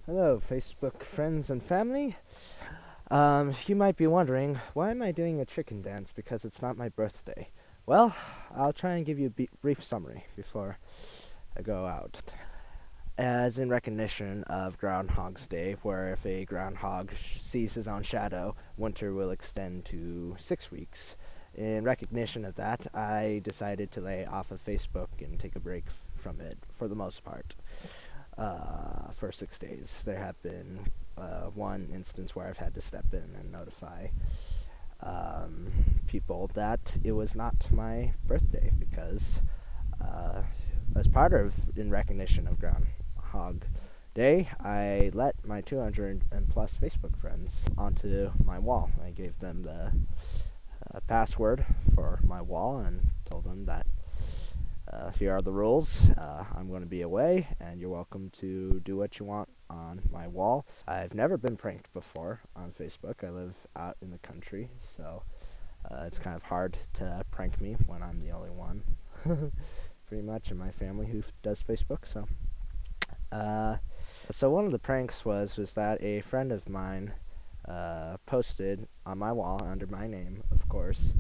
Hello, Facebook friends and family. You might be wondering, why am I doing a chicken dance? Because it's not my birthday. Well, I'll try and give you a brief summary before I go out. As in recognition of Groundhog's Day, where if a groundhog sees his own shadow, winter will extend to 6 weeks. In recognition of that, I decided to lay off of Facebook and take a break from it for the most part. For 6 days. There have been one instance where I've had to step in and notify people that it was not my birthday because, as part of in recognition of Groundhog Day, I let my 200 and plus Facebook friends onto my wall. I gave them the password for my wall and told them that here are the rules. I'm going to be away, and you're welcome to do what you want on my wall. I've never been pranked before on Facebook. I live out in the country, so it's kind of hard to prank me when I'm the only one, pretty much, in my family who does Facebook. So one of the pranks was that a friend of mine posted on my wall under my name, of course,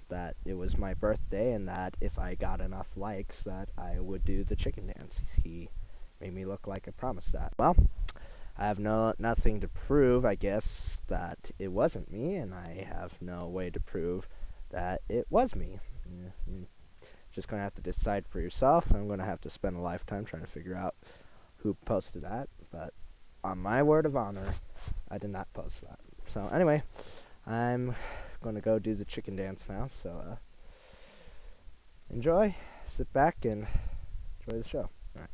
that it was my birthday and that if I got enough likes that I would do the chicken dance. He made me look like I promised that. Well, I have nothing to prove, I guess, that it wasn't me, and I have no way to prove that it was me. You're just going to have to decide for yourself. I'm going to have to spend a lifetime trying to figure out who posted that, but on my word of honor, I did not post that. So anyway, I'm going to go do the chicken dance now, so enjoy, sit back, and enjoy the show. All right.